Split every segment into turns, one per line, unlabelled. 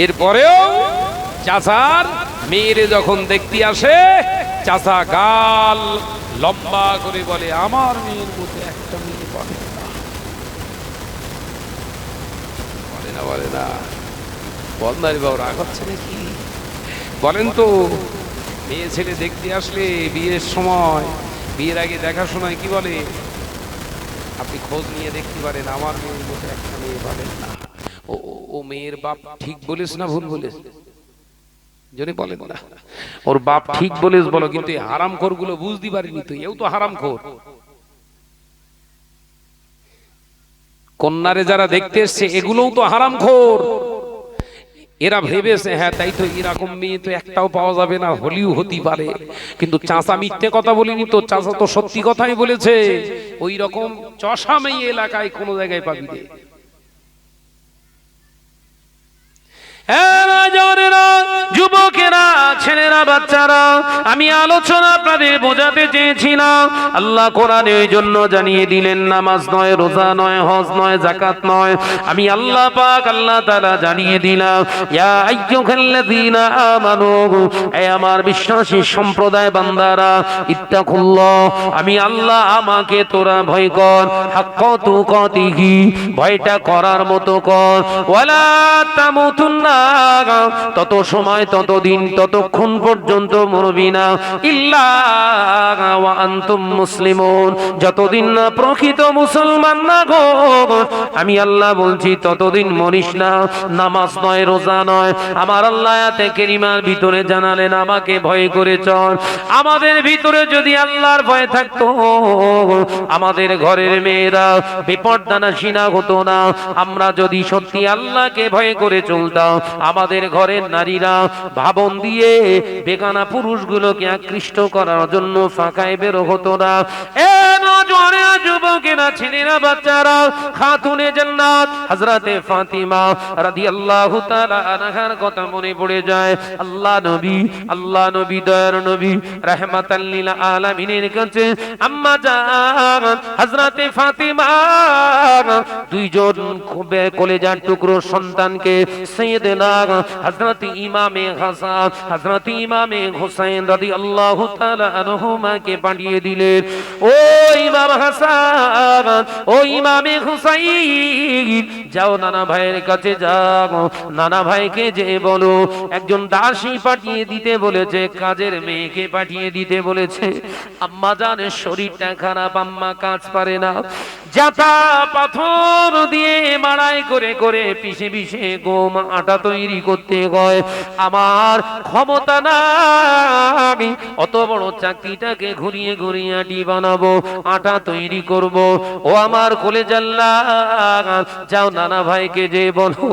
এরপরেও চাচার মেয়েরে যখন দেখতে আসে, চাচা গাল লম্বা করে বলে, আমার মেয়ের মধ্যে একটা মেয়ে বলে না, বলে না। বন্দারি বাবু রাগ হচ্ছে নাকি? বলেন তো, মেয়ে ছেলে দেখতে আসলে বিয়ের সময়, বিয়ের আগে দেখাশোনায় কি বলে? আপনি খোঁজ নিয়ে দেখতে পারেন, আমার মেয়ের মধ্যে একটা মেয়ে বলেন না। ও মেয়ের বাপ ঠিক বলিস না ভুল বলিস? যদি বলেন না, ওর বাপ ঠিক বলিস বলো, কিন্তু এই হারামখোর গুলো বুঝতে পারিনি তো, এও তো হারামখোর। কন্যারে যারা দেখতে এসছে এগুলোও তো হারামখোর। এরা ভেবেছে হ্যাঁ তাই তো, এরকম মেয়ে তো একটাও পাওয়া যাবে না, হলেও হতে পারে। কিন্তু চাচা মিথ্যে কথা বলিনি তো, চাচা তো সত্যি কথাই বলেছে। ওই রকম চষা মেয়ে এলাকায় কোনো জায়গায় পাবি রে। যুবকেরা, ছেলেরা, বাচ্চারা, আমি আলোচনা আপনাদের বোঝাতে চেয়েছিলাম। আল্লাহ কোরআনে ওই জন্য জানিয়ে দিলেন, নামাজ নয়, রোজা নয়, হজ নয়, যাকাত নয়, আমি আল্লাহ পাক আল্লাহ তাআলা জানিয়ে দিলাম, ইয়া আইয়ুহাল্লাযীনা আমানু, হে আমার বিশ্বাসী সম্প্রদায় বান্দারা, ইত্তাকুল্লাহ, আমি আল্লাহ, আমাকে তোরা ভয় কর, হাক্কা তুকাতিহি, ভয়টা করার মতো কর, ওয়ালা তামুতুন্না, তত সময়, ততদিন, ততক্ষণ পর্যন্ত মরবি না, ইল্লা ওয়া আনতুম মুসলিমুন, যতদিন না প্রকৃত মুসলমান না গো, আমি আল্লাহ বলছি ততদিন মরিস না। নামাজ নয়, রোজা নয়, আমার আল্লাহ আয়াতে কারিমার ভিতরে জানালেন, আমাকে ভয় করে চল। আমাদের ভিতরে যদি আল্লাহর ভয় থাকতো, আমাদের ঘরের মেয়েরা বেপরদানাশীনা হতো না। আমরা যদি সত্যি আল্লাহকে ভয় করে চলতাম, আমাদের ঘরের নারীরা ভাবন দিয়ে বেগানা পুরুষগুলোকে আকৃষ্ট করার জন্য ফাঁকায় বের হতো না। এ নওজোয়ান যুবকেরা, ছেলেরা, বাচ্চারা, খাতুনে জান্নাত হযরতে ফাতিমা রাদিয়াল্লাহু তাআলা আনহার কথা মনে পড়ে যায়। আল্লাহ নবী দয়ার নবী রাহমাতাল লিল আলামিনের কাছে আম্মা জান হযরতে ফাতিমা দুইজন কলেজার টুকরো সন্তানকে সাইয়েদনা হযরত ইমামে হাসান, হযরত ইমামে হুসাইন রাদিয়াল্লাহু তাআলা আনহুমাকে পাঠিয়ে দিলেন। ও ইমাম হাসান, ও ইমামে হুসাইন, যাও নানা ভাইয়ের কাছে যাও, নানা ভাইকে যে বলো একজন দাসী পাঠিয়ে দিতে বলেছে, কাজের মেয়েকে পাঠিয়ে দিতে বলেছে। আম্মা জানের শরীরটা খারাপ, আম্মা কাজ পারে না, জাতা পাথর দিয়ে মাড়াই করে করে পিষে পিষে গম আটা তৈরি করতে হয়। আমার ক্ষমতা নাই অত বড় চাকরিটাকে ঘুরিয়ে ঘুরিয়ে আটি বানাবো, আটা তৈরি করব। ও আমার কলেজার লাল, যাও নানা ভাইকে যে বলো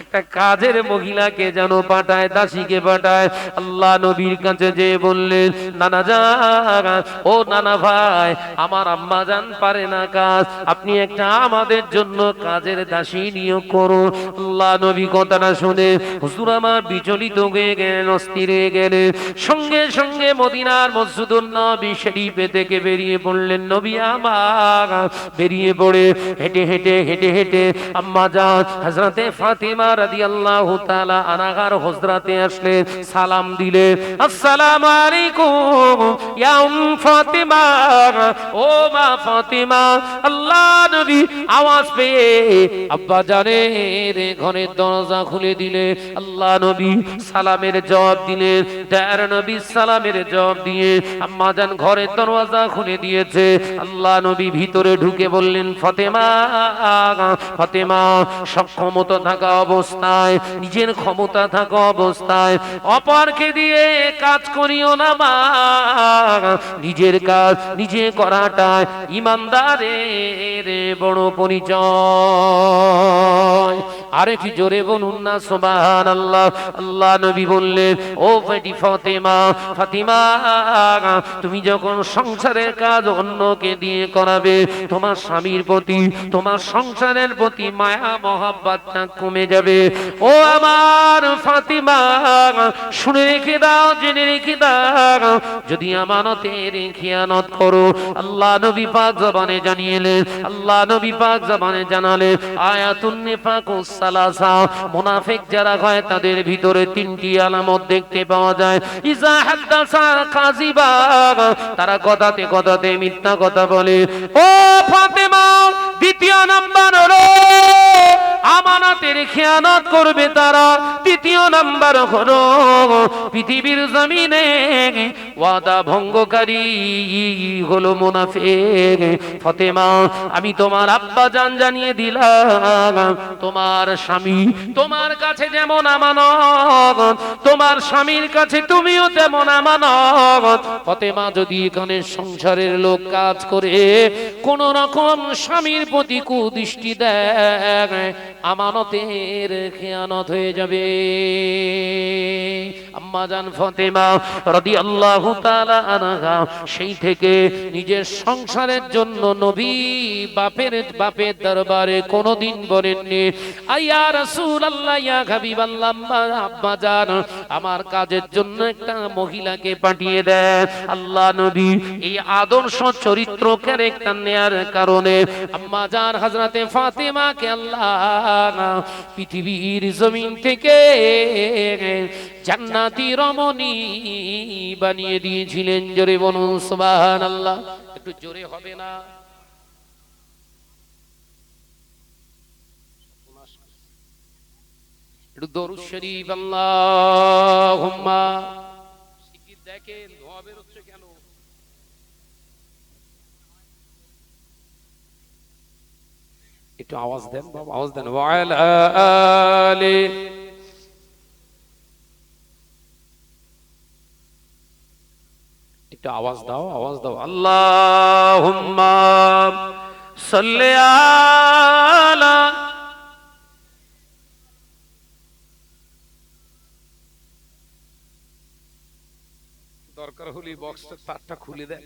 একটা কাজের মহিলাকে যেন পাঠায়, দাসীকে পাঠায়। আল্লাহ নবীর কাছে যে বললেন, নানা জান, ও নানা ভাই, আমার আম্মা জান পারে না কাজ, আপনি একটা আমাদের জন্য কাজের দাসী নিয়োগ করুন। আল্লাহ নবী কথাটা শুনে হুজুর আমার বিচলিত হয়ে গেলেন, অস্থির হয়ে গেলেন। সঙ্গে সঙ্গে মদিনার মসজিদুন নবী শরীফে থেকে বেরিয়ে পড়লেন। নবী আমার বেরিয়ে পড়ে হেঁটে হেঁটে হেঁটে হেঁটে আম্মা জান হযরতে ফাতিমা রাদিয়াল্লাহু তাআলা আনহার হুজরাতে আসলেন, সালাম দিলেন, আসসালামু আলাইকুম ইয়া ফাতিমা, ও মা ফাতিমা। আল্লাহ নবী আওয়াজ পেয়ে আব্বা জানের ঘরের দরজা খুলে দিলে। আল্লাহ নবী সালামের জবাব দিলেন, দয়ার নবী সালামের জবাব দিয়ে আম্মা জান ঘরের দরজা খুলে দিয়েছে। আল্লাহ নবী ভিতরে ঢুকে বললেন, ফাতেমা, ফাতেমা, সক্ষমতা থাকা অবস্থায়, নিজের ক্ষমতা থাকা অবস্থায় অপরকে দিয়ে কাজ করিও না মা, নিজের কাজ নিজে করাটা ইমানদারের বড় পরিচয়। আরে কি জোরে বলুন না সুবহানাল্লাহ। আল্লাহ নবী বললেন, ও বেটি ফাতেমা, ফাতিমা, তুমি যখন সংসারের কাজ অন্যকে দিয়ে করাবে, তোমার স্বামীর প্রতি, তোমার সংসারের প্রতি মায়া মহব্বতটা কমে যাবে। ও আমার ফাতিমা, শুনে রেখে দাও, জেনে রেখে দাও, যদি আমানতের খেয়ানত করো, আল্লাহ নবী পাক জবানে জানিয়েলেন, আল্লাহ নবী পাক জবানে জানালেন, আয়াতুন নিফাকুস সালাসা, মুনাফিক যারা হয় তাদের ভিতরে তিনটি আলামত দেখতে পাওয়া যায়। ইজা হাদাসা কাযিবা, তারা কথাতে কথাতে মিথ্যা কথা বলে। ও ফাতেমা, দ্বিতীয় নাম্বার হলো আমানতের খেয়ানত করবে তারা। তৃতীয় নাম্বার হলো পৃথিবীর জমিনে ওয়াদা ভঙ্গকারী হলো মুনাফিক। ফাতেমা, আমি তোমার আব্বা জান জানিয়ে দিলাম, তোমার স্বামী তোমার কাছে যেমন আমানত, তোমার স্বামীর কাছে তুমিও তেমন আমানত। ফাতেমা, যদি এখানে সংসারের লোক কাজ করে কোন রকম স্বামীর প্রতি কুদৃষ্টি দেয়, আমানতের খেয়ানত হয়ে যাবে। আম্মা জান ফাতেমা রাদিয়াল্লাহু তাআলা আনহা সেই থেকে নিজের সংসারের জন্য নবী বাপের দরবারে কোনোদিন বলেননি আইয়া রাসূলুল্লাহ, ইয়া হাবিবাল্লাহ, আম্মা জান আমার কাজের জন্য একটা মহিলাকে পাঠিয়ে দেন। আল্লাহ নবী এই আদর্শ চরিত্র ক্যারেক্টার নেয়ার কারণে আম্মা জান হযরতে ফাতেমাকে আল্লাহ পৃথিবীর জমিন থেকে জান্নাতি রমণী বানিয়ে দিয়েছিলেন। জোরে বলুন সুবহানাল্লাহ। একটু জোরে হবে না? একটু দরুদ শরীফ আল্লাহুম্মা। শিগগির দেখেন ধোয়া বের হচ্ছে কেন? একটু আওয়াজ দেন বাবা, আওয়াজ দেন। ওয়া আলা আলি, একটু আওয়াজ দাও, আওয়াজ দাও। আল্লাহুম্মা সাল্লি আলা, দরকার হলে বক্সের তারটা খুলে দেন।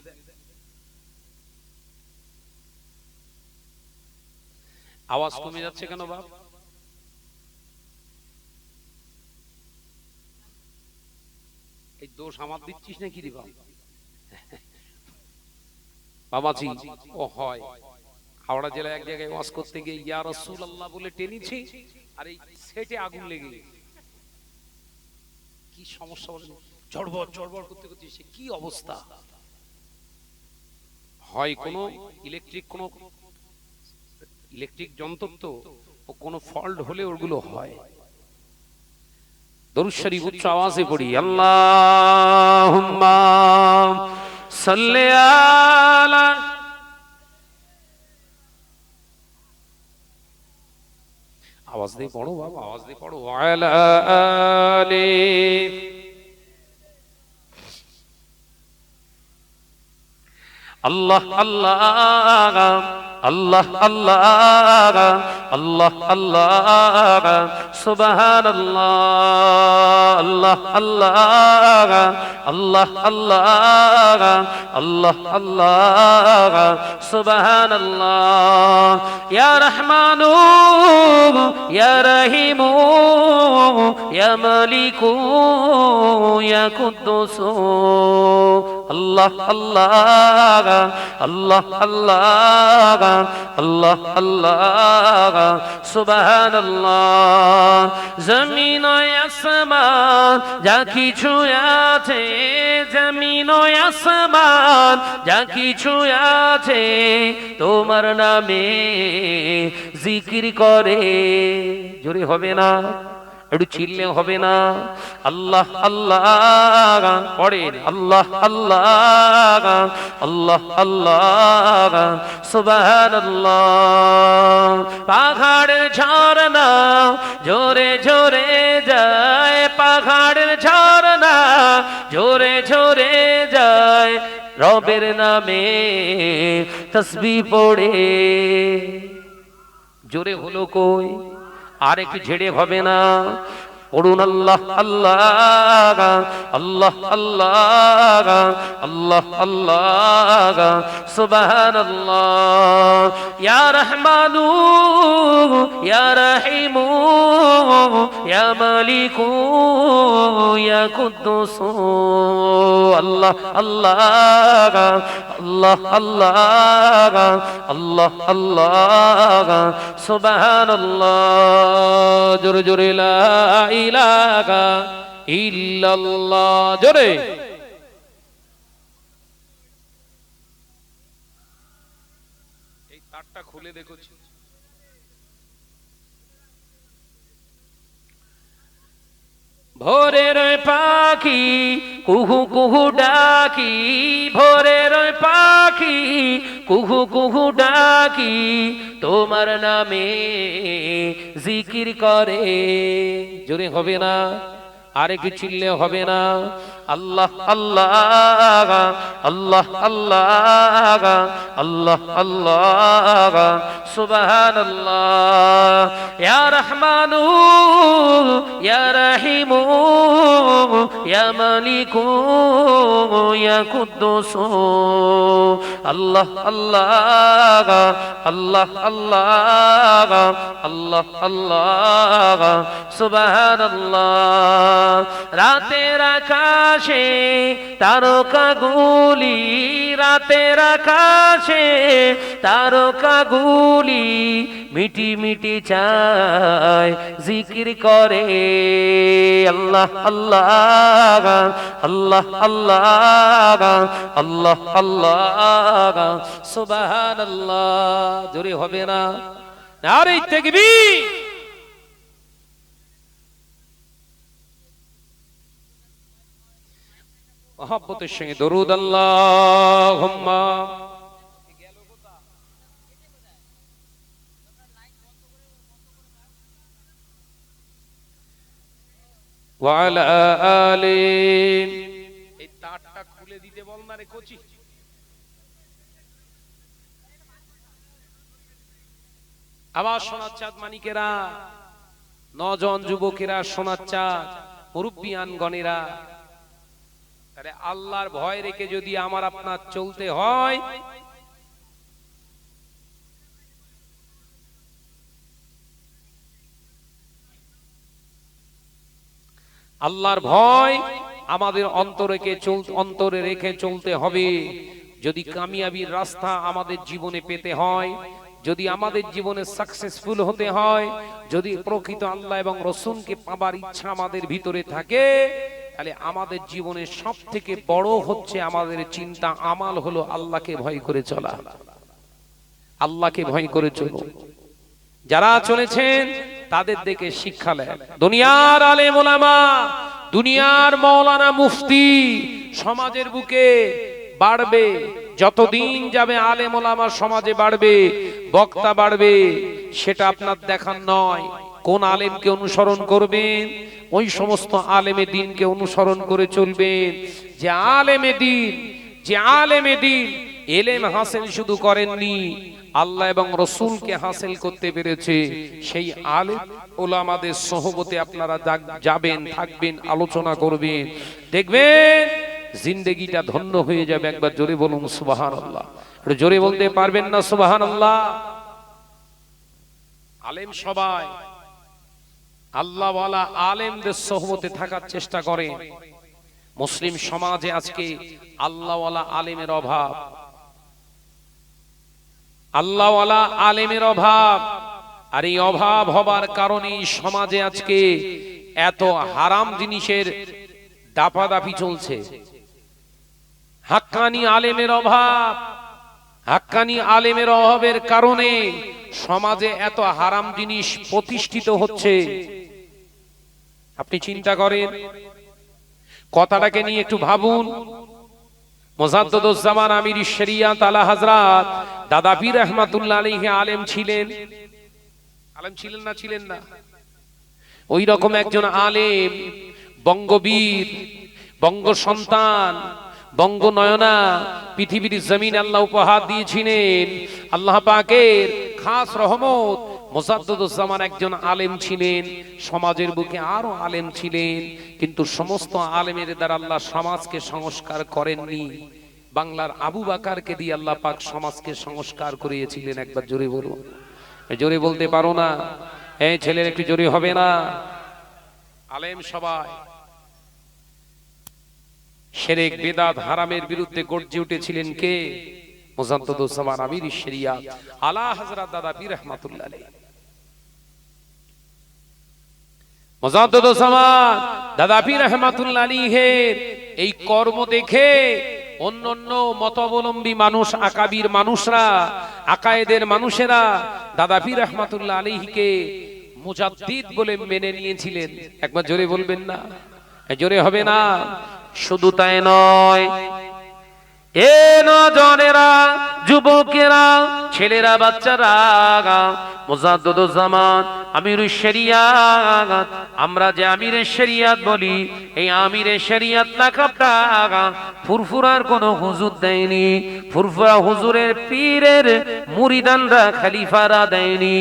আওয়াজ কমে যাচ্ছে কেন বাপ? এই দোষ আমার দিচ্ছিস নাকি রে বাপ? বাবাজি, ও হয় হাওড়া জেলায় এক জায়গায় ওয়াজ করতে গিয়ে ইয়া রাসূলুল্লাহ বলে টেনেছি, আর এই সেটে আগুন লেগে গেছে। কি সমস্যা বলেন? ঝড়বড় ঝড়বড় করতে করতে সে কি অবস্থা হয়। কোন ইলেকট্রিক যন্ত্র তো কোনো ফল্ট হলে ওগুলো হয়। দরুদ শরীফ উচ্চ আওয়াজে পড়ি। আল্লাহুম্মা সাল্লি আলা, আওয়াজ দিয়ে পড়ো বাবা, আওয়াজ দিয়ে পড়ো। আলা আলি, আল্লাহ আল্লাহ আল্লাহ আল্লাহ আল্লাহ আল্লাহ সুবহানাল্লাহ, আল্লাহ আল্লাহ আল্লাহ আল্লাহ আল্লাহ আল্লাহ সুবহানাল্লাহ। ইয়া রহমানু ইয়া রহিমু ইয়া মালিকু ইয়া কুদ্দুসু, আল্লাহ আল্লাহ আল্লাহ আল্লাহ আল্লাহ আল্লাহ সুবহানাল্লাহ। জমিন ও আসমান যা কিছু আছে, জমিন ও আসমান যা কিছু আছে তোমার নামে জিকির করে। জোরে হবে না? একটু চিল্লে হবে না? আল্লাহ আল্লাহ পড়েন, আল্লাহ আল্লাহ আল্লাহ আল্লাহ সুবহানাল্লাহ। পাহাড়ের ঝরনা জোরে জোরে যায়, পাহাড়ের ঝরনা জোরে জোরে যায়, রবের নামে তাসবিহ পড়ে। জোরে হলো কই? আর একটু ঝেড়ে হবে না? পড়ুন আল্লাহ আল্লাহ আল্লাহ আল্লাহ আল্লাহ আল্লাহ সুবহানাল্লাহ। ইয়া রহমানু ইয়া রহিমু ইয়া মালিকু ইয়া কুদ্দুস আল্লাহ আল্লাহ আল্লাহ আল্লাহ আল্লাহ আল্লাহ সুবহানাল্লাহ। জোরে জোরে লা ইলাহা ইল্লাল্লাহ, জোরে। এই তারটা খুলে দেখো। ভোরের পাখি কুহু কুহু ডাকি, ভোরের পাখি কুহু কুহু ডাকি, তোমার নামে জিকির করে। জোরে হবে না, আরে কি চিল্লে হবে না? আল্লাহ আল্লাহ আল্লাহ আল্লাহ আল্লাহ আল্লাহ সুবহানাল্লাহ। ইয়া রহমানু ইয়া রহিমু ইয়া মালিকু ইয়া কুদ্দুস আল্লাহ আল্লাহ আল্লাহ আল্লাহ আল্লাহ আল্লাহ সুবহানাল্লাহ। রাতের আকাশে তারকাগুলি, রাতের আকাশে তারকাগুলি মিটি মিটি চায় জিকির করে। আল্লাহ আল্লাহ আল্লাহ আল্লাহ আল্লাহ আল্লাহ সুবহানাল্লাহ। জোরে হবে না, নারে তাকবীর। মহব্বতের সঙ্গে দরুদ আল্লাহুম্মা। ওয়া আলা আলি। এই তারটা খুলে দিতে বল না রে কোচি। আবার শোনাচ্ছাদ মানিকেরা, নজন যুবকেরা শোনাচ্ছাদ, মুরব্বিয়ান গণেরা। তাহলে আল্লাহর ভয় রেখে যদি আমার আপনার চলতে হয়, আল্লাহর ভয় আমাদের অন্তরে রেখে চলতে হবে। যদি কামিয়াবির রাস্তা আমাদের জীবনে পেতে হয়, যদি আমাদের জীবনে সাকসেসফুল হতে হয়, যদি প্রকৃত আল্লাহ এবং রাসূলকে পাবার ইচ্ছা আমাদের ভিতরে থাকে, তাহলে আমাদের জীবনের সব থেকে বড় হচ্ছে আমাদের চিন্তা আমাল হলো আল্লাহকে ভয় করে চলা। আল্লাহকে ভয় করে চলো। যারা চলেছেন তাদের দেখে শিক্ষা নেন। দুনিয়ার আলেম ওলামা, দুনিয়ার মাওলানা মুফতি সমাজের বুকে বাড়বে। যতদিন যাবে আলেম ওলামা সমাজে বাড়বে, বক্তা বাড়বে, সেটা আপনার দেখার নয়। কোন আলেমকে অনুসরণ করবেন? ওই সমস্ত আলেমে দ্বীনকে অনুসরণ করে চলবেন যে আলেমে দ্বীন এলেম হাসিল শুধু করেননি, আল্লাহ এবং রাসূলকে হাসিল করতে পেরেছে। সেই আলেম ওলামাদের সোহবতে আপনারা যাবেন, থাকবেন, আলোচনা করবেন, দেখবেন জিন্দেগিটা ধন্য হয়ে যাবে। একবার জোরে বলুন সুবহানাল্লাহ। জোরে বলতে পারবেন না সুবহানাল্লাহ? আলেম সবাই আল্লাহওয়ালা আলেমদের সোহবতে থাকার চেষ্টা করেন। মুসলিম সমাজে আজকে আল্লাহওয়ালা আলেমের অভাব, আল্লাহওয়ালা আলেমের অভাব। আর এই অভাব হবার কারণে সমাজে আজকে এত হারাম জিনিসের দাপাদাপি চলছে। হাক্কানি আলেমের অভাব, হাক্কানি আলেমের অভাবের কারণে সমাজে এত হারাম জিনিস প্রতিষ্ঠিত হচ্ছে। আপনি চিন্তা করেন, কথাটাকে নিয়ে একটু ভাবুন। মুজাদ্দিদুজ্জামান আমির শরিয়াত আলা হযরত দাদা পীর রাহমাতুল্লাহ আলাইহি আলেম ছিলেন। আলেম ছিলেন না? ছিলেন না? ওই রকম একজন আলেম, বঙ্গবীর, বঙ্গ সন্তান, বঙ্গ নয়না, পৃথিবীর জমিন আল্লাহ উপহার দিয়েছিলেন। আল্লাহ পাকের খাস রহমত মুজাদ্দিদুজ্জামান একজন আলেম ছিলেন, সমাজের বুকে আরো আলেম ছিলেন, কিন্তু সমস্ত আলেমের দ্বারা আল্লাহ সমাজকে সংস্কার করেননি। বাংলার আবু বাকারকে দিয়ে আল্লাহ পাক সমাজকে সংস্কার করিয়েছিলেন। একবার জোরে বলুন। জোরে বলতে পারো না? এই ছেলের একটু জোরে হবে না? আলেম সবাই শিরক বিদআত হারামের বিরুদ্ধে গর্জে উঠেছিলেন কে? মুজাদ্দিদুজ্জামান আমির শরিয়াত আলা হযরত দাদা পীর রহমাতুল্লাহ আলাইহি। মুজাদ্দিদুজ্জামান দাদা পীর রহমাতুল্লাহ আলাইহির এই কর্ম দেখে অন্যান্য মতাবলম্বী মানুষ, আকাবির মানুষরা, আকায়েদের মানুষেরা দাদা পীর রহমাতুল্লাহ আলাইহিকে মুজাদ্দিদ বলে মেনে নিয়েছিলেন। একবার জোরে বলবেন না? জোরে হবে না? শুধু তাই নয়, এ নজনেরা, যুবকেরা, ছেলেরা, বাচ্চারা, মুজাদ্দিদুজ্জামান আমিরুশ শরিয়াত, আমরা যে আমিরের শরিয়াত বলি, এই আমিরের শরিয়াত লাকাবটা ফুরফুরার কোন হুজুর দেয়নি, ফুরফুরা হুজুরের পীরের মুরিদানরা, খলিফারা দেয়নি।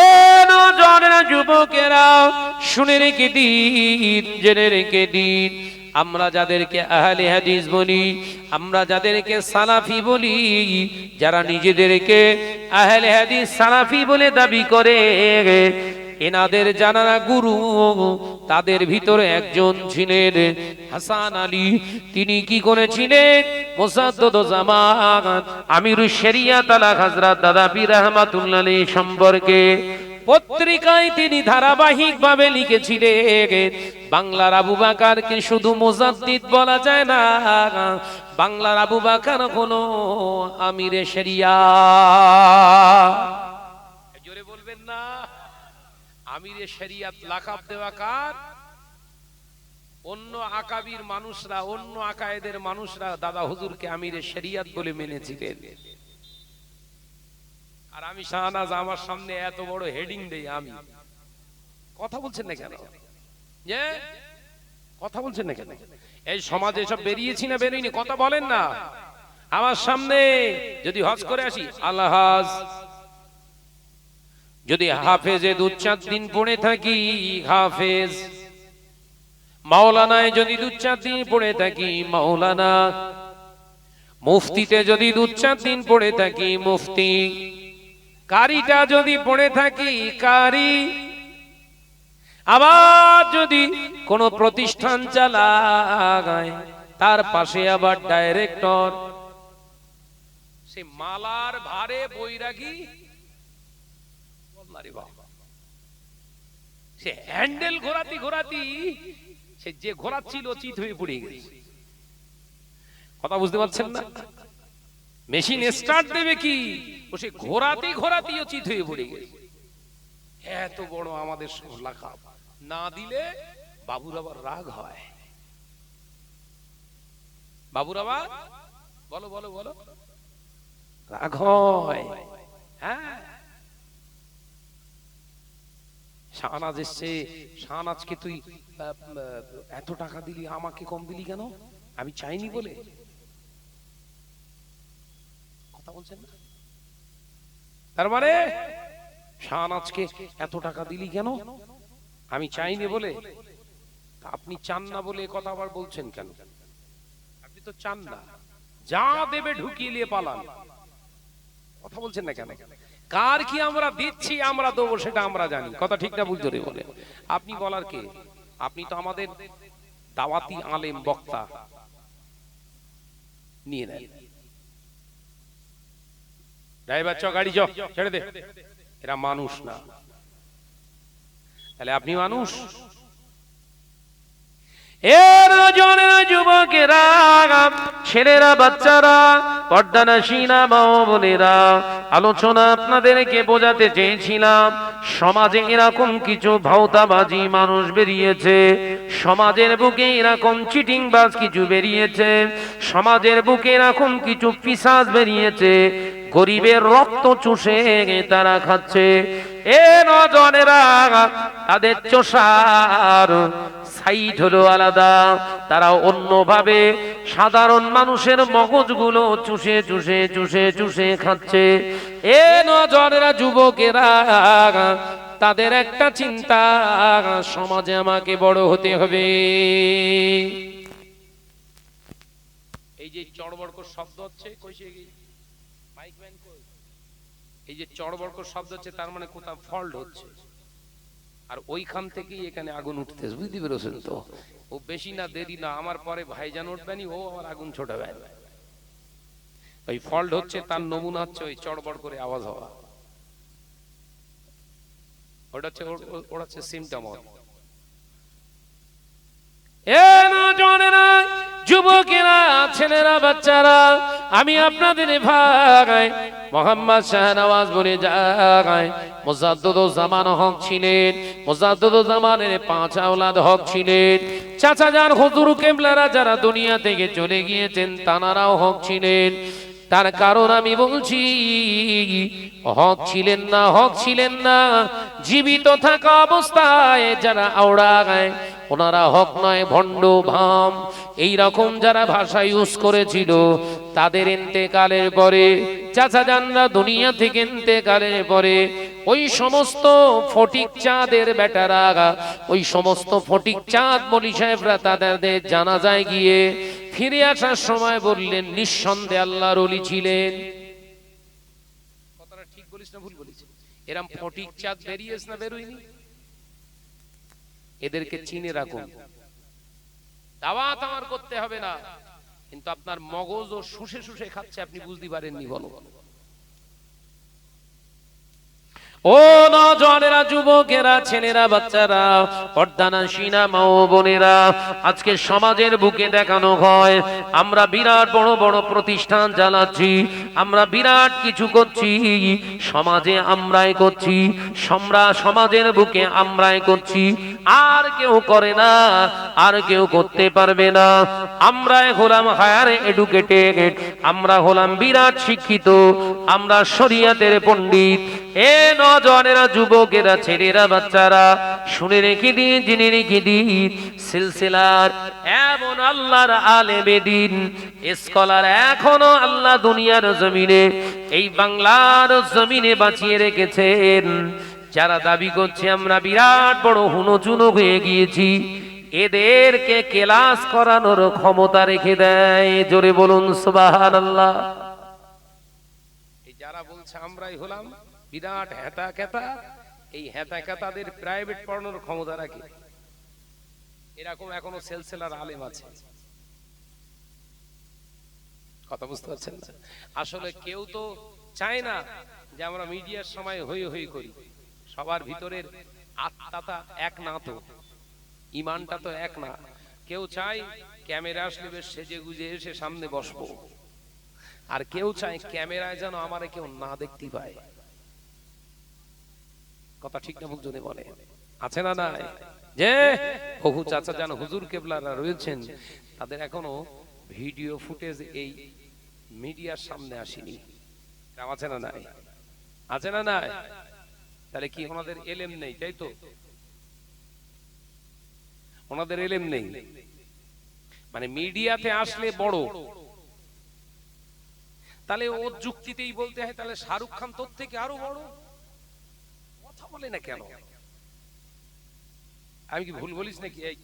এ নজনেরা, যুবকেরা, শুনে রেখে দিন, জেনে রেখে দিন, আমরা যাদেরকে আহলে হাদিস বলি, আমরা যাদেরকে সালাফি বলি, যারা নিজেদেরকে আহলে হাদিস সালাফি বলে দাবি করে, এনাদের জানারা গুরু, তাদের ভিতরে একজন ছিলেন হাসান আলী। তিনি কি করেছিলেন? মুজাদ্দিদুজ্জামান আমিরুশ শরিয়াত আলা হযরত দাদা পীর রহমাতুল্লাহ আলাইহি সম্পর্কে পত্রিকায় তিনি ধারাবাহিকভাবে লিখেছিলেন, বাংলার আবু বাকারকে শুধু মুজাদ্দিদ বলা যায় না, বাংলার আবু বাকার হলো আমিরে শরিয়াত। জোরে বলবেন না? আমিরে শরিয়াত লাকাব দেওয়া কার? অন্য আকাবির মানুষরা, অন্য আকায়েদের মানুষরা দাদা হুজুরকে আমিরে শরিয়াত বলে মেনেছিলেন। আর আমি শাহনাজ আমার সামনে এত বড় হেডিং দেই, আমি কথা বলছেন না কেন? যে কথা বলছেন না কেন? এই সমাজে সব বেরিয়েছি না বেরিয়েনি? কথা বলেন না। আমার সামনে যদি হজ করে আসি, আলহাজ, যদি হাফেজে 2-4 দিন পড়ে থাকি হাফেজ, মাওলানায় যদি 2-4 দিন পড়ে থাকি মাওলানা, মুফতিতে যদি 2-4 দিন পড়ে থাকি মুফতি, কারিটা যদি পড়ে থাকি কারি, আবার যদি কোন প্রতিষ্ঠান চালায় তার পাশে আবার ডাইরেক্টর, সে মালার ভারে বৈরাগী, সে হ্যান্ডেল ঘোরাতি ঘোরাতি সে যে ঘোরাচ্ছিল চিত হয়ে পড়ে গেছে। কথা বুঝতে পারছেন না? মেশিন স্টার্ট দেবে কি, ও সে ঘোরাতে ঘোরাতে চিত হয়ে পড়ে গেছে। এত বড় আমাদের লাকাব না দিলে বাবুর আবার রাগ হয়। বাবুর আবার বলো বলো বলো রাগ হয়। হ্যাঁ, শাহনাজ এসছে, শাহনাজকে তুই এত টাকা দিলি, আমাকে কম দিলি কেন? আমি চাইনি বলে। কথা বলছেন না? তার মানে শাহনাজকে এত টাকা দিলি কেন? আমি চাইনি বলে। আপনি চান না বলে কথা আবার বলছেন কেন? আপনি তো চান না, যা দেবে ঢুকিয়ে নিয়ে পালান। কথা বলছেন না কেন? কার কি আমরা দিচ্ছি, আমরা দেবো সেটা আমরা জানি। কথা ঠিক না? বুঝতে বলে আপনি বলার কে? আপনি তো আমাদের দাওয়াতি আলেম বক্তা, নিয়ে নেন। ড্রাইভার চ, গাড়ি চ, ছেড়ে দে, এরা মানুষ না। তাহলে আপনি মানুষ? এর জনের যুবকেরা, ছেলেরা, বাচ্চারা, পর্দানাশীনা মা বোনেরা, আলোচনা আপনাদেরকে বোঝাতে চেয়েছিলাম, সমাজে এরকম কিছু ভাওতাবাজি মানুষ বেরিয়েছে, সমাজের বুকে এরকম চিটিংবাজ কিছু বেরিয়েছে, সমাজের বুকে এরকম কিছু পিশাচ বেরিয়েছে, গরিবের রক্ত চুষে তারা খাচ্ছে। এ নওজওয়ানেরা, তাদের চোষার সাইড হলো আলাদা, তারা অন্যভাবে সাধারণ মানুষের মগজগুলো চুষে চুষে চুষে চুষে খাচ্ছে। এ নওজওয়ানেরা, যুবকেরা, তাদের একটা চিন্তা, সমাজে আমাকে বড় হতে হবে। এই যে চড়বড়কর শব্দ হচ্ছে, এই যে চড়বড়কর শব্দ হচ্ছে, তার মানে কোথাও ফল্ট হচ্ছে, আর ওইখান থেকেই এখানে আগুন উঠতেছে, বুঝতে পেরেছেন তো? ও বেশি না দেরি না, আমার পরে ভাইজান উঠবেনি, ও আমার আগুন ছোটাবে। ওই ফল্ট হচ্ছে, তার নমুনা হচ্ছে ওই চড়বড় করে আওয়াজ হওয়া, ওটা হচ্ছে সিমটম। যুবকেরা, ছেলেরা, বাচ্চারা, আমি আপনাদের ভাই মোহাম্মদ শাহনওয়াজ বলে যায়, মুজাদ্দিদুজ্জামান হক ছিলেন, মুজাদ্দিদুজ্জামানের 5 আওলাদ হক ছিলেন। চাচা যান হুজুর কেবলারা যারা দুনিয়া থেকে চলে গিয়েছেন, তানারাও হক ছিলেন। তার কারণ আমি বলছি, হক ছিলেন না, হক ছিলেন না জীবিত থাকা অবস্থায় যারা আওড়ায়, ওনারা হক নয়, ভণ্ড, ভাম, এই রকম যারা ভাষা ইউজ করেছিল, তাদের ইন্তেকালের পরে, চাচা জানরা দুনিয়া থেকে ইন্তেকালের পরে, ওই সমস্ত ফটিক চাঁদের বেটারা, ওই সমস্ত ফটিক চাঁদ মলি সাহেবরা তাদের জানাজায় গিয়ে ফিরে আসার সময় বললেন, নিঃসন্দেহে আল্লাহর ওলি ছিলেন। কথাটা ঠিক বলিস না ভুল বলিস? এরকম ফটিক চাঁদ বেরিয়েছে না বেরোয়নি? এদেরকে চিনে রাখুন। দাওয়াত আমার করতে হবে না, কিন্তু আপনার মগজ ও শুষে শুষে খাচ্ছে, আপনি বুঝতে পারেননি। বলো ও নওজওয়ানেরা, যুবকেরা, ছেলেরা, বাচ্চারা, পর্দানাশীনা মা ও বোনেরা, আজকে সমাজের বুকে দেখানো হয় আমরা বিরাট বড় বড় প্রতিষ্ঠান চালাচ্ছি, আমরা বিরাট কিছু করছি, সমাজে আমরাই করছি, সমাজের বুকে আমরাই করছি, আর কেউ করে না, আর কেউ করতে পারবে না। আমরাই হলাম হায়ার এডুকেটেড, আমরা হলাম বিরাট শিক্ষিত, আমরা শরিয়াতের পণ্ডিত। এ নওজওয়ানেরা, যুবকেরা, ছেলেরা, বাচ্চারা, শুনে রেখে দিন, জেনে রেখে দিন, সিলসিলার এমন আল্লাহর আলেমে দ্বীন, স্কলার এখনো আল্লাহ দুনিয়ার জমিনে, এই বাংলার জমিনে বাঁচিয়ে রেখেছেন, যারা দাবি করছে আমরা বিরাট বড় হুনচুনো হয়ে গিয়েছি, এদেরকে ক্লাস করানোর ক্ষমতা রেখে দেয়। জোরে বলুন সুবহানাল্লাহ। এই যারা বলছে আমরাই হলাম বিরাট হেতা কেতা, এই হেতা কেতাদের প্রাইভেট পড়ানোর ক্ষমতা রাখে, এরকম এখনো সিলসিলার আলেম আছে। কথা বুঝতে পারছেন না? আসলে কেউ তো চায় না যে আমরা মিডিয়ার সময় হই হই করি, সবার ভিতরের আত্মাটা এক না, তো ইমানটা তো এক না। কেউ চায় ক্যামেরা আসলে বেশ সেজে গুজে এসে সামনে বসবো, আর কেউ চায় ক্যামেরায় যেন আমারে কেউ না দেখতে পায়। কথা ঠিক না ভুল যদি বলে? আছে না নাই? যে বহু চাচা জান হুজুর কেবলারা রয়েছেন, তাদের এখনো ভিডিও ফুটেজ এই মিডিয়ার সামনে আসেনি। আছে না নাই? আছে না নাই? তাহলে কি ওনাদের এলেম নেই? তাই তো, ওনাদের এলেম নেই। মানে মিডিয়াতে আসলে বড়, তাহলে ওর যুক্তিতেই বলতে হয় তাহলে শাহরুখ খান তোর থেকে আরো বড়। কথা বলে না কেন? আমি কি ভুল বলিস নাকি? এই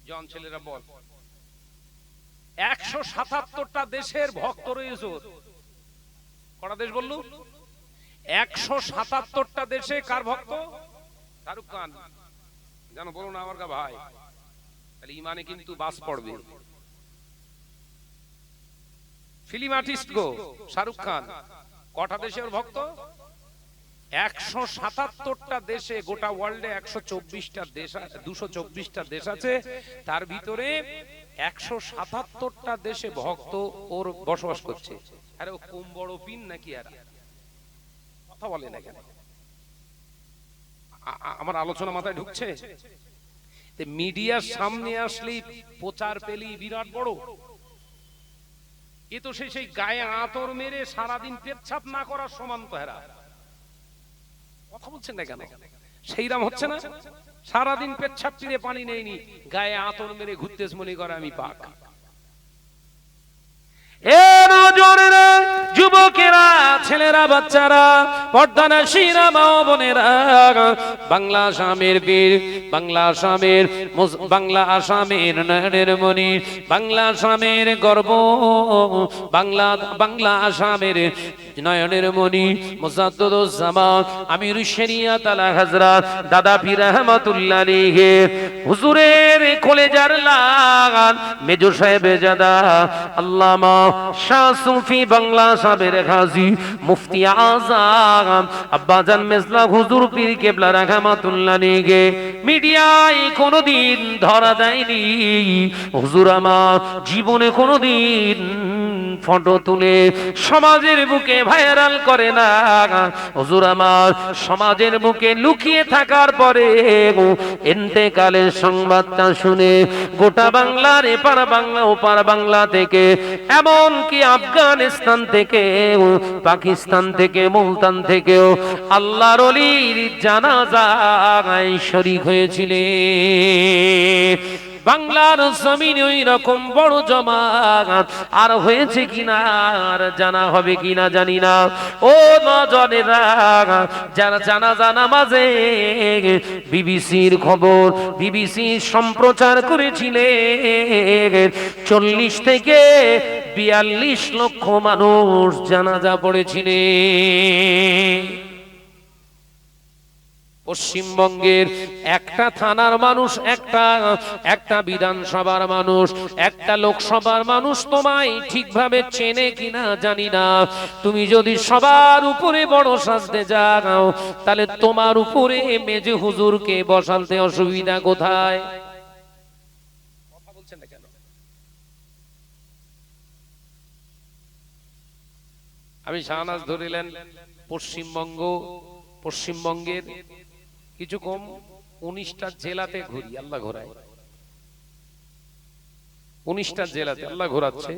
জন ছেলেরা বল, 177টা দেশের ভক্ত রয়েছে। কটা দেশ বললু? 177টা দেশে কার ভক্ত? শাহরুখ খান। জানো বলো না আমার গা ভাই, তাহলে ইমানে কিন্তু বাস পড়বে। ফিল্ম আর্টিস্ট গো শাহরুখ খান, কটা দেশের ভক্ত? 177টা দেশে, গোটা ওয়ার্ল্ডে 124টা দেশ, 224টা দেশ আছে, তার ভিতরে 177টা দেশে ভক্ত ওর বসবাস করছে। আরে ও কম বড় পিন নাকি? আর কথা বলে না কেন? আমার আলোচনা মাথায় ঢুকছে? মিডিয়ার সামনে আসলেই প্রচার পেলেই বিরাট বড়। এ তো সেই গায়ে আতর মেরে সারাদিন পেচ্ছাপ না করার সমান তো। হেরা
কথা বলছেন না কেন? সেইরাম হচ্ছে না? সারাদিন পেচ্ছাপ তীরে পানি নেয়নি, গায়ে আতর মেরে ঘুরতেছ, মনে করে আমি পাক।
যুবকেরা, ছেলেরা, বাচ্চারা, পর্দানাশীরা, মা বোনেরা, বাংলা আসামের বীর, বাংলা আসামের নয়নের মণি, বাংলা আসামের গর্ব, বাংলা আসামের নয়নের মণি মুজাদ্দুজ্জামান আমিরুশ শরিয়াত আলা হযরত দাদা পীর রহমাতুল্লাহ আলাইহি হুজুরের কলেজার লাগান মেজর সাহেবে জাদা আল্লামা শাহ সুফি বাংলা সাহেবের গাজী মুফতি আযম আব্বাজান মেজলা হুজুর পীর কেবলা রহমাতুল্লাহ আলাইহি মিডিয়ায় কোনোদিন ধরা দেয়নি। হুজুর আমার জীবনে কোনোদিন ফটো তুলে সমাজের বুকে ভাইরাল করে না। হুজুর আমার সমাজের বুকে লুকিয়ে থাকার পরে ইন্তেকালের সংবাদটা শুনে গোটা বাংলার এপার বাংলা ওপার বাংলা থেকে, এমন কি আফগানিস্তান থেকে, পাকিস্তান থেকে, মুলতান থেকেও আল্লাহর ওলির জানাজায় শরীক হয়েছিলেন। বাংলার জমিনে ওই রকম বড় জমাত আর হয়েছে কিনা আর জানা হবে কিনা জানি না। ও নজনেরা, যারা জানাজা নামাজে বিবিসির খবর, বিবিসি সম্প্রচার করেছিলেন 40 থেকে 42 লক্ষ মানুষ জানাজা পড়েছিলেন। পশ্চিমবঙ্গের একটা থানার মানুষ, একটা বিধানসভার মানুষ, একটা লোকসভার মানুষ তোমায় ঠিকভাবে চেনে কিনা জানি না। তুমি যদি সবার উপরে বড় সাজতে যাও, তাহলে তোমার উপরে মেজে হুজুরকে বসাতে অসুবিধা কোথায়?
কথা বলছেন না কেন? আমি শাহনাজ ধরিলেন পশ্চিমবঙ্গের কিছু কম 19টা জেলাতে ঘুরি, আল্লাহ ঘোরায়। 19টা জেলাতে আল্লাহ ঘোরাচ্ছে।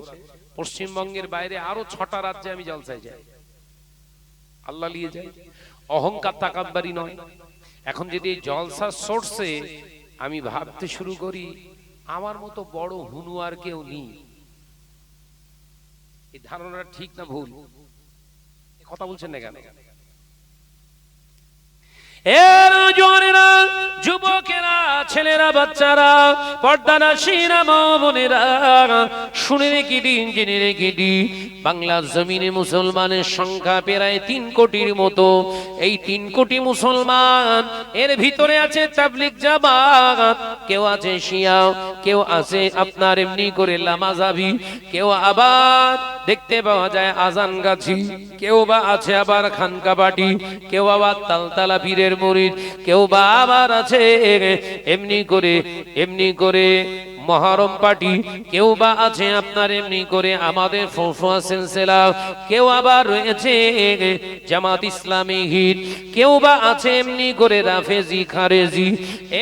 পশ্চিমবঙ্গের বাইরে আরো 6টা রাজ্যে আমি জলসায় যাই, আল্লাহ নিয়ে যায়। অহংকার তাকাব্বারি নয়। এখন যদি এই জলসা সোর্সে আমি ভাবতে শুরু করি আমার মতো বড় হুনু আর কেউ নেই, এই ধারণা ঠিক না ভুল? কথা বলছেন না কেন?
যুবকেরা, ছেলেরা, বাচ্চারা, পর্দানাশীরা, মা বোনেরা, শুনে রেখে দিন, জেনে রেখে দিন, বাংলার জমিনে মুসলমানের সংখ্যা প্রায় 3 কোটির মতো। এই 3 কোটি মুসলমান, এর ভিতরে আছে তাবলিগ জামাত, কেউ আছে শিয়া, কেউ আছে আপনার এমনি করে লামাজাবি, কেউ আবার দেখতে পাওয়া যায় আজান গাছি, কেউ বা আছে আবার খানকাবাটি, কেউ আবার তালতালা পীরের মুরিদ, কেউ বা আবার আছে এমনি করে মহরম পার্টি, কেউ বা আছে আপনার এমনি করে আমাদের ফৌফা সিলসিলা, কেউ আবার রয়েছে জামাত ইসলামী হিট, কেউ বা আছে এমনি করে রাফেজি খারেজি।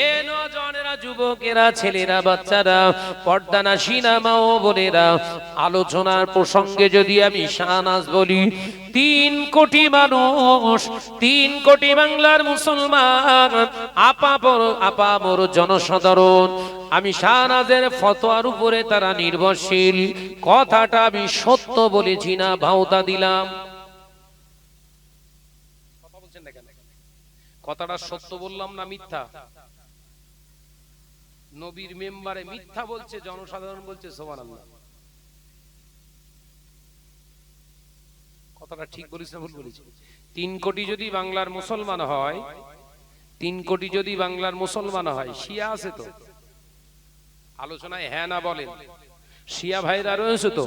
এ নজনেরা, যুবকেরা, ছেলেরা, বাচ্চারা, পর্দানাশীরা, মা ও বোনেরা, আলোচনার প্রসঙ্গে যদি আমি শাহনাজ বলি, 3 কোটি মানুষ, 3 কোটি বাংলার মুসলমান, আপামর জনসাধারণ, আমি শাহনাজের ফতোয়ার উপরে তারা নির্ভরশীল। কথাটা আমি সত্য বলেছি না ভাওতা দিলাম?
কথা বলছেন না কেন? কথাটা সত্য বললাম না মিথ্যা? নবীর মেম্বারে মিথ্যা বলছে, জনসাধারণ বলছে সুবহানাল্লাহ। কথাটা ঠিক বলিস না ভুল বলেছি? 3 কোটি যদি বাংলার মুসলমান হয়, 3 কোটি যদি বাংলার মুসলমান হয়, শিয়া আছে তো আলোচনায়, হ্যাঁ না বলেন? শিয়া ভাইরা রয়েছে তো,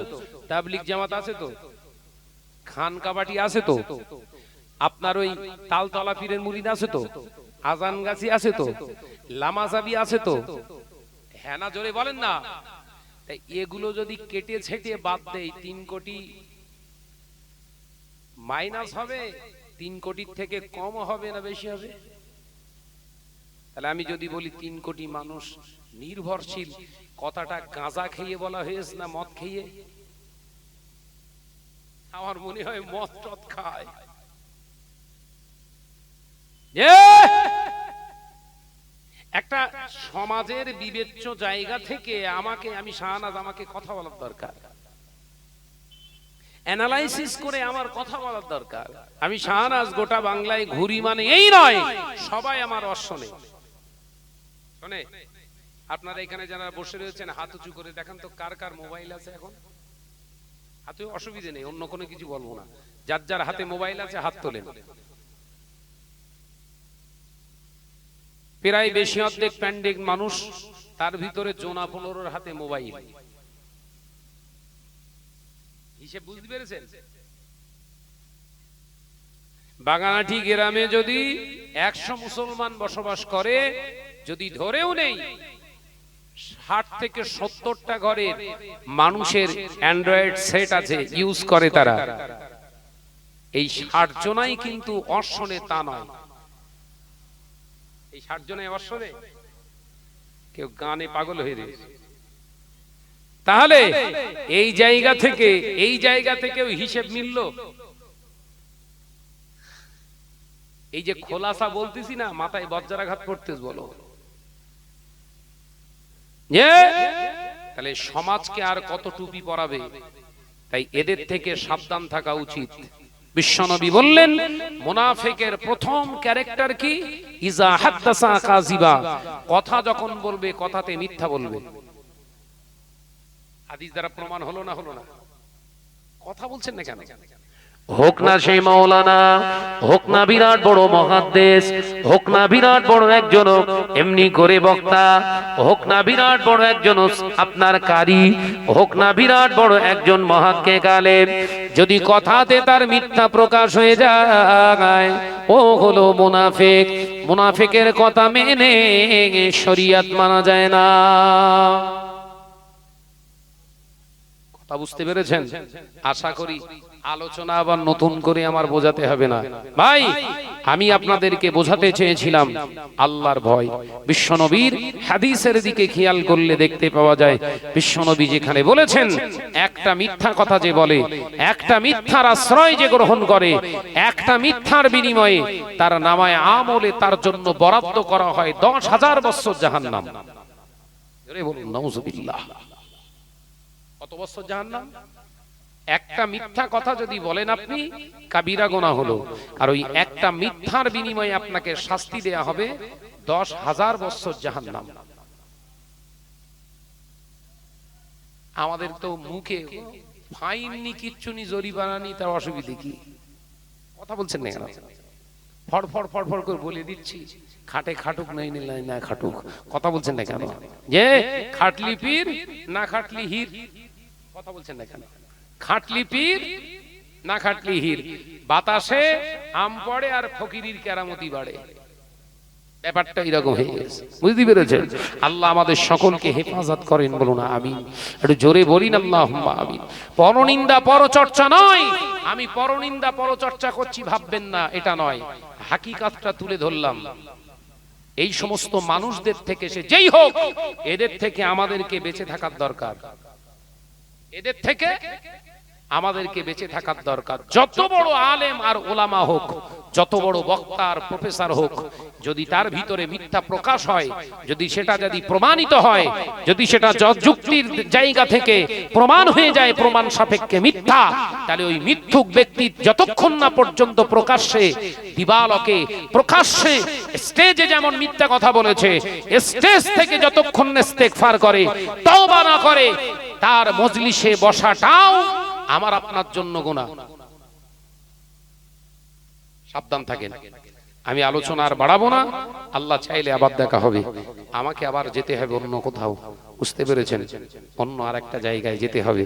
তাবলিগ জামাত আছে তো, খানকাবাটি আছে তো, আপনার ওই তালতলা পীরের মুরিদ আছে তো, আজান গাছি আছে তো, লামাজাবি আছে তো, হ্যাঁ না জোরে বলেন না? তাই এগুলো যদি কেটে ছেটে বাদ দেই, 3 কোটি মাইনাস হবে, 3 কোটির থেকে কম হবে না বেশি হবে? তাহলে আমি যদি বলি 3 কোটি মানুষ নির্ভরশীল, কথাটা গাঁজা খেয়ে বলা হয়েছে না মদ খেয়ে? আমার মনে হয় মদ টদ খায়। যে একটা সমাজের বিবেচ্য জায়গা থেকে আমি শাহনাজ আমাকে কথা বলার দরকার, অ্যানালাইসিস করে আমার কথা বলার দরকার। আমি শাহনাজ গোটা বাংলায় ঘুরি মানে এই নয় সবাই আমার অশ্বনে শোনে। আপনারা এখানে যারা বসে রয়েছেন হাত উঁচু করে দেখান তো কার কার মোবাইল আছে এখন? হাতে অসুবিধে নেই, অন্য কোনো কিছু বলবো না। যার যার হাতে মোবাইল আছে হাত তোলেন। প্রায় বেশি অর্ধেক প্যান্ডেক মানুষ, তার ভিতরে জোনা 15-র হাতে মোবাইল। হিসেব বুঝতে পেরেছেন? বাগানাটি গ্রামে যদি 100 মুসলমান বসবাস করে, যদি ধরেও নেই 60 থেকে 70টা ঘরের মানুষের অ্যান্ড্রয়েড সেট আছে, ইউজ করে তারা, এই 60 জনাই কিন্তু অর্শনে তা নয়। এই 60 জনাই অর্শনে, কেউ গানে পাগল হয়ে রয়েছে। তাহলে এই জায়গা থেকেও হিসেব মিলল। এই যে খোলাসা বলতেছি না, মাথায় বজ্রাঘাত করতেছ বলো, তাহলে সমাজকে আর কত টুপি পরাবে? তাই এদের থেকে সাবধান থাকা উচিত। বিশ্বনবী বললেন মুনাফিকের প্রথম ক্যারেক্টার কি? ইজা হাদাসা কাযিবা, কথা যখন বলবে কথাতে মিথ্যা বলবে। হাদিস দ্বারা প্রমাণ হলো না? কথা বলছেন না কেন?
হোক না সেই মাওলানা, হোক না বিরাট বড় মহাদ্দেশ, হোক না বিরাট বড় একজন এমনি করে বক্তা, হোক না বিরাট বড় একজন আপনার কারি, হোক না বিরাট বড় একজন মুহাক্কিক আলেম, যদি কথাতে তার মিথ্যা প্রকাশ হয়ে যায়, ও হলো মুনাফিক। মুনাফিকের কথা মেনে শরীয়ত মানা যায় না। কথা বুঝতে পেরেছেন? আশা করি আলোচনা আবার নতুন করে আমার বোঝাতে হবে না। ভাই, আমি আপনাদেরকে বোঝাতে চেয়েছিলাম আল্লাহর ভয়। বিশ্বনবীর হাদিসের দিকে খেয়াল করলে দেখতে পাওয়া যায়, বিশ্বনবী যেখানে বলেছেন একটা মিথ্যা কথা যে বলে, একটা মিথ্যার আশ্রয় যে গ্রহণ করে, একটা মিথ্যার বিনিময়ে তার নামায় আমলে তার জন্য বরাদ্দ করা হয় 10,000 বছর জাহান্নাম। জোরে বলুন নাউজুবিল্লাহ। কত বছর জাহান্নাম? একটা মিথ্যা কথা যদি বলেন আপনি, কাবিরা গুনাহ হলো, আর ওই একটা মিথ্যার বিনিময়ে আপনাকে শাস্তি দেয়া হবে 10,000 বছর জাহান্নাম। আমাদের তো মুখে ফাইন নি, কিচ্ছু নি, জরিমানা নি, তার অসুবিধা কি? কথা বলছেন না কেন? ফড়ফড় ফড়ফড় করে বলে দিচ্ছি, খাটে খাটুক নাই না খাটুক। কথা বলছেন না কেন? যে খাটলি পীর না খাটলি হির। কথা বলছেন না কেন? খাটলি পীর না খাটলি হির, বাতাসে আম পড়ে আর ফকিরির কেরামতি বাড়ে। ব্যাপারটা এরকম হয়ে গেছে, বুঝতে পেরেছেন? আল্লাহ আমাদের সকলকে হেফাজত করেন, বলুন আমিন। একটু জোরে বলিন আল্লাহুম্মা আমিন। পরনিন্দা পরচর্চা নয়, আমি পরনিন্দা পরচর্চা করছি ভাববেন না, এটা নয়। হাকিকাতটা তুলে ধরলাম। এই সমস্ত মানুষদের থেকে, সে যেই হোক, এদের থেকে আমাদেরকে বেঁচে থাকার দরকার। এদের থেকে আমাদেরকে বেঁচে থাকার দরকার। যত বড় আলেম আর ওলামা হোক, যত বড় বক্তা আর প্রফেসর হোক, যদি তার ভিতরে মিথ্যা প্রকাশ হয়, যদি সেটা যদি প্রমাণিত হয়, যদি সেটা যুক্তির জায়গা থেকে প্রমাণ হয়ে যায় প্রমাণ সাপেক্ষে মিথ্যা, তাহলে ওই মিথ্যুক ব্যক্তি যতক্ষণ না পর্যন্ত প্রকাশ্যে দিবালকে, প্রকাশ্যে স্টেজে যেমন মিথ্যা কথা বলেছে, স্টেজ থেকে যতক্ষণ না ইস্তেগফার করে, তওবা না করে, তার মজলিসে বসাটাও আমার আপনার জন্য গুনাহ। সাবধান থাকেন। আমি আলোচনা আর বাড়াবো না। আল্লাহ চাইলে আবার দেখা হবে। আমাকে আবার যেতে হবে অন্য কোথাও, বুঝতে পেরেছেন? অন্য আর একটা জায়গায় যেতে হবে।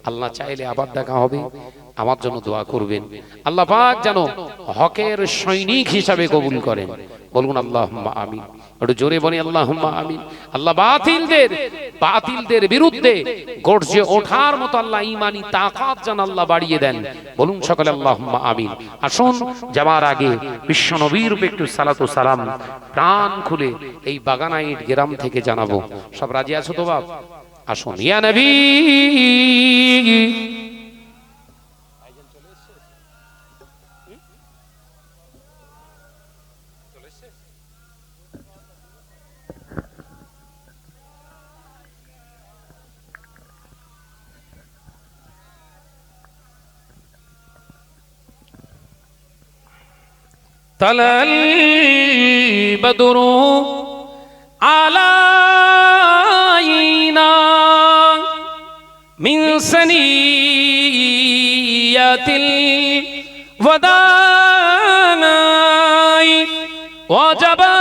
আল্লাহ চাইলে আবার দেখা হবে। আমার জন্য দোয়া করবেন, আল্লাহ পাক যেন হকের সৈনিক হিসাবে কবুল করেন। বলুন আল্লাহুম্মা আমিন। একটু জোরে বলি আল্লাহুম্মা আমিন। আল্লাহ বাতিলদের বিরুদ্ধে গর্জে ওঠার মতো আল্লাহ ঈমানি তাকাত যেন আল্লাহ বাড়িয়ে দেন। বলুন সকলে আল্লাহুম্মা আমিন। আসুন যাওয়ার আগে বিশ্ব নবীর উপরে একটু সালাতু সালাম প্রাণ খুলে এই বাগানাইট গ্রাম থেকে জানাবো। সব রাজি আছো তো বাপ? আসুন। ইয়া নবী,
তালাল বদরু আলাইনা মিন সানিয়াতিল ওয়াদাই ওয়াজাবা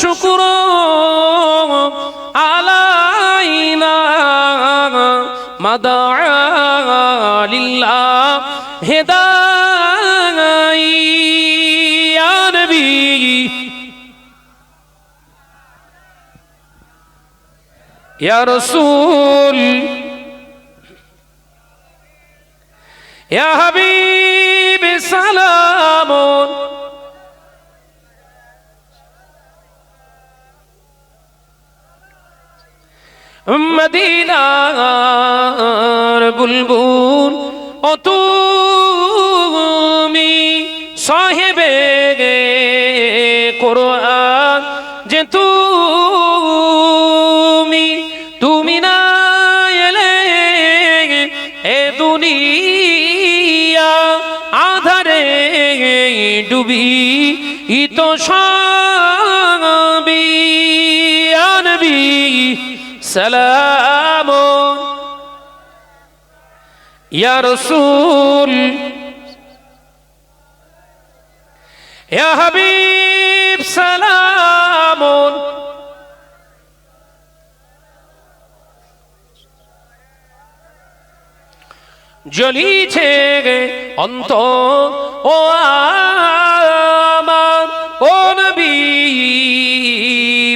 শুকরু আলাইনা মাদা লিল্লাহ হেদাই ইয়া নবী ইয়া রাসূল ইয়া হাবিব সালামুন মদিনার বুলবুল ও তুমি সাহেবে কোরআন যে তুমি না এলে এ দুনিয়া আধারে ডুবি ইতো সবই ইয়া নবী সালাম ইয়া রাসূল ইয়া হাবিব সালাম জ্বলিছে অন্তর ও আমার ও নবী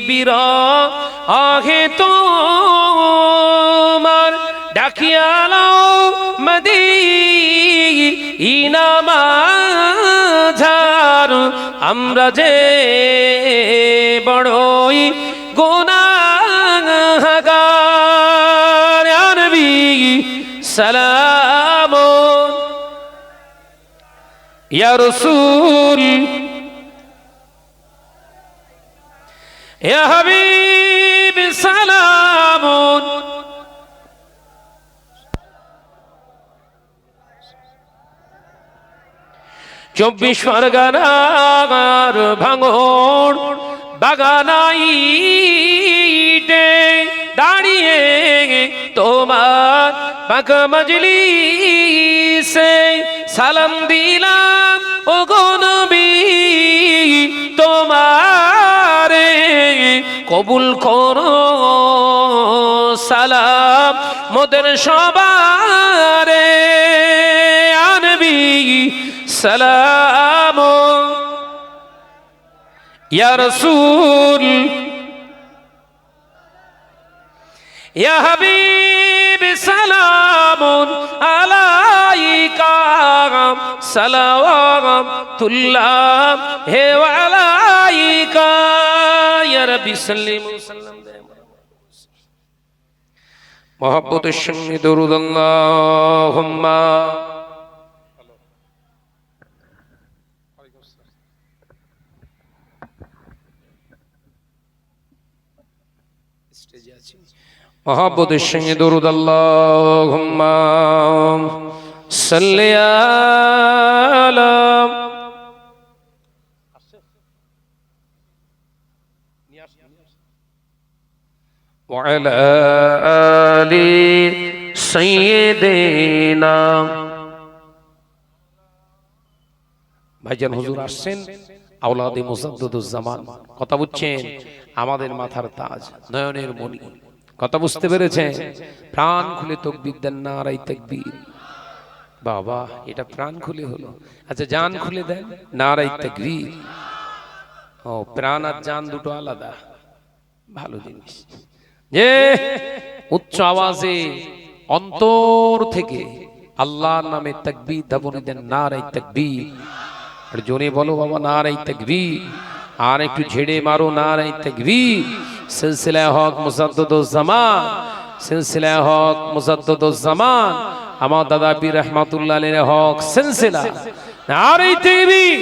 বিরহে তোমার ডাকিয়ালাও মদিনা মাঝার আমরা যে বড়ই গুনাহগার ইয়া নবী সালাম ইয়া রাসূল ইয়া হাবিব সালাম চব্বিশ পরগনার ভাঙড় বাগানাইতে দাঁড়িয়ে তোমার পাক মজলিসে সালাম দিলাম ও গো নবী তোমারে কবুল করো সালাম মোদের সবারে ইয়া নবী সালাম ইয়া রাসূল ইয়া হাবিব সালামুন আলাইকা সালাওয়াতুল্লাহ হে আলাইকা ইয়া রাব্বি সাল্লিমু সাল্লাম মোহাব্বতের সঙ্গে দরুদ আল্লাহুম্মা মোহাব্বতের সঙ্গে দরুদ আল্লাহুম্মা সাল্লি আলা ওয়া আলা আলি সাইয়্যিদিনা। ভাইজান হুজুর আসছেন আওলাদে মুজাদ্দিদুজ জামান, কথা বুঝছেন? আমাদের মাথার তাজ, নয়নের মণি, কথা বুঝতে পেরেছেন? প্রাণ খুলে তাকবীর দেন, নারায়ে তাকবীর। বাবা, এটা প্রাণ খুলে হলো। আচ্ছা, জান খুলে দেন, নারায়ে তাকবীর। ও, প্রাণ আর জান দুটো আলাদা, ভালো জিনিস। যে উচ্চ আওয়াজে অন্তর থেকে আল্লাহর নামে তাকবীর ধ্বনি দেন, নারায়ে তাকবীর। আর জোরে বলো বাবা, নারায়ে তাকবীর। আর একটু ঝেড়ে মারো, নারায়ে তাকবীর। সিলসিলা হক মুজাদ্দিদুজ জামান, সিলসিলা হক মুজাদ্দিদুজ জামান, আমার দাদা পীর রহমাতুল্লাহ আলাইহির হক সিলসিলা। নারায়ে তাকবীর।